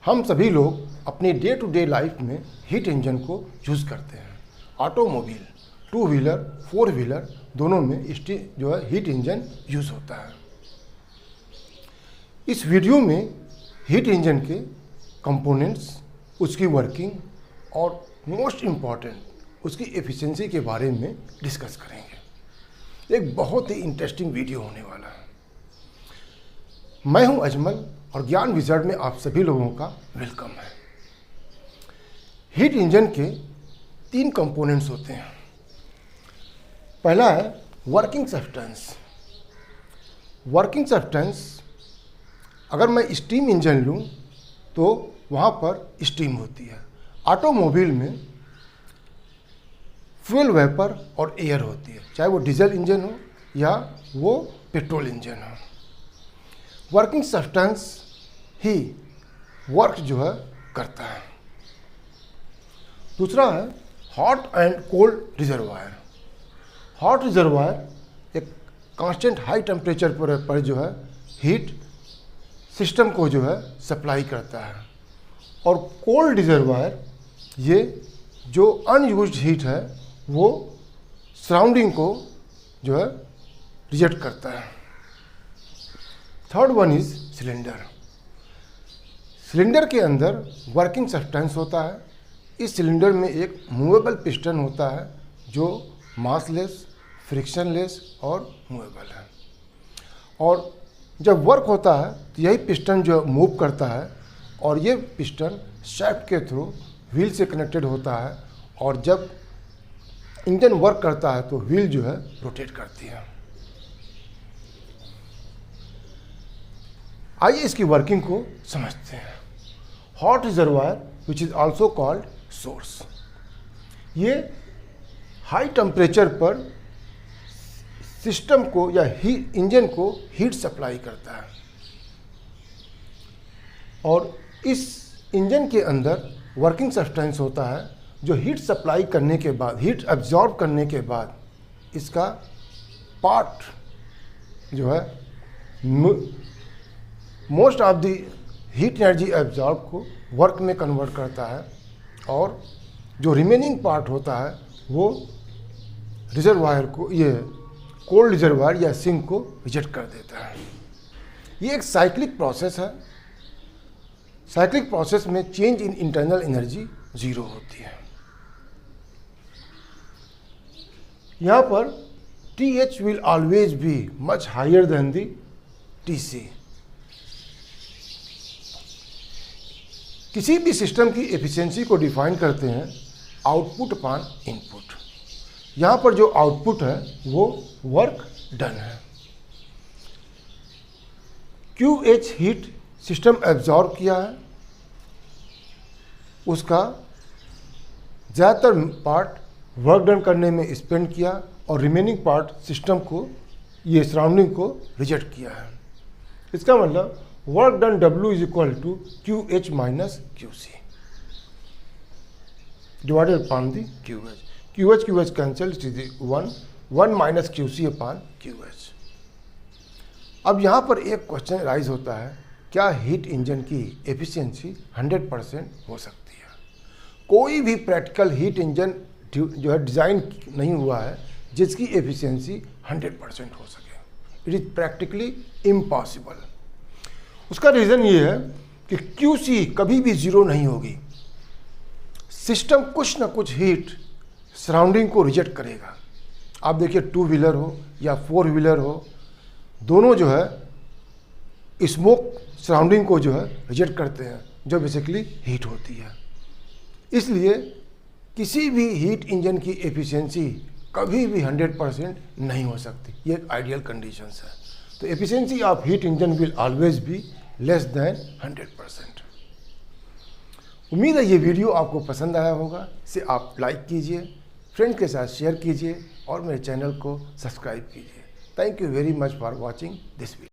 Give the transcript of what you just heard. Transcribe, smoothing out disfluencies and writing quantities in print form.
हम सभी लोग अपनी डे टू डे लाइफ में हीट इंजन को यूज़ करते हैं। Automobile, two wheeler, four wheeler दोनों में जो है हीट इंजन यूज़ होता है। इस वीडियो में हीट इंजन के कंपोनेंट्स, उसकी वर्किंग और मोस्ट इम्पॉर्टेंट उसकी एफिशिएंसी के बारे में डिस्कस करेंगे। एक बहुत ही इंटरेस्टिंग वीडियो होने वाला है। मैं हूं अजमल और ज्ञान विज़ार्ड में आप सभी लोगों का वेलकम है। हीट इंजन के 3 कंपोनेंट्स होते हैं। पहला है वर्किंग सब्सटेंस। वर्किंग सब्सटेंस, अगर मैं स्टीम इंजन लूं तो वहां पर स्टीम होती है। ऑटोमोबाइल में फ्यूल वेपर और एयर होती है, चाहे वो डीजल इंजन हो या वो पेट्रोल इंजन हो। वर्किंग सब्सटेंस ही वर्क जो है करता है। दूसरा है hot and cold reservoir. Hot reservoir एक कांस्टेंट हाई टेम्परेचर पर जो है हीट सिस्टम को जो है सप्लाई करता है। और कोल्ड रिजर्वायर ये जो अनयूज्ड हीट है वो सराउंडिंग को जो है रिजेक्ट करता है। Third one is cylinder. Cylinder के अंदर वर्किंग सब्सटेंस होता है। इस सिलेंडर में एक मूवेबल पिस्टन होता है जो मासलेस, फ्रिक्शनलेस और मूवेबल है। और जब वर्क होता है तो यही पिस्टन जो मूव करता है और ये पिस्टन शैफ्ट के थ्रू व्हील से कनेक्टेड होता है। और जब इंजन वर्क करता है तो व्हील जो है रोटेट करती है। आइए इसकी वर्किंग को समझते हैं। Hot reservoir which is also called source, ये हाई टेम्परेचर पर सिस्टम को या इंजन को हीट सप्लाई करता है। और इस इंजन के अंदर वर्किंग सब्सटेंस होता है जो हीट सप्लाई करने के बाद, हीट एब्जॉर्ब करने के बाद इसका पार्ट जो है most of the heat energy absorb को वर्क में कन्वर्ट करता है। और जो रिमेनिंग पार्ट होता है वो रिजर्वायर को, ये कोल्ड रिजर्वायर या सिंक को रिजेक्ट कर देता है। ये एक साइक्लिक प्रोसेस है। साइक्लिक प्रोसेस में चेंज इन इंटरनल एनर्जी 0 होती है। यहाँ पर TH will always be much higher than the TC। किसी भी सिस्टम की एफिशिएंसी को डिफाइन करते हैं आउटपुट अपॉन इनपुट। यहाँ पर जो आउटपुट है वो वर्क डन है। QH हीट सिस्टम एब्जॉर्ब किया है, उसका ज़्यादातर पार्ट वर्क डन करने में स्पेंड किया और रिमेनिंग पार्ट सिस्टम को, ये सराउंडिंग को रिजेक्ट किया है। इसका मतलब work done W is equal to QH minus QC divided upon the QH। QH cancel, it is 1 minus QC upon QH। अब यहाँ पर एक क्वेश्चन राइज होता है, क्या हीट इंजन की एफिशिएंसी 100% हो सकती है? कोई भी प्रैक्टिकल हीट इंजन जो है डिज़ाइन नहीं हुआ है जिसकी एफिशिएंसी 100% हो सके। It is practically impossible. उसका रीज़न ये है कि QC कभी भी 0 नहीं होगी। सिस्टम कुछ ना कुछ हीट सराउंडिंग को रिजेक्ट करेगा। आप देखिए, 2 व्हीलर हो या 4 व्हीलर हो, दोनों जो है स्मोक सराउंडिंग को जो है रिजेक्ट करते हैं, जो बेसिकली हीट होती है। इसलिए किसी भी हीट इंजन की एफिशिएंसी कभी भी 100% नहीं हो सकती। ये एक आइडियल कंडीशंस है। तो efficiency of heat engine will always be less than 100%। उम्मीद है ये वीडियो आपको पसंद आया होगा। इसे आप लाइक कीजिए, फ्रेंड्स के साथ शेयर कीजिए और मेरे चैनल को सब्सक्राइब कीजिए। Thank you very much for watching this video.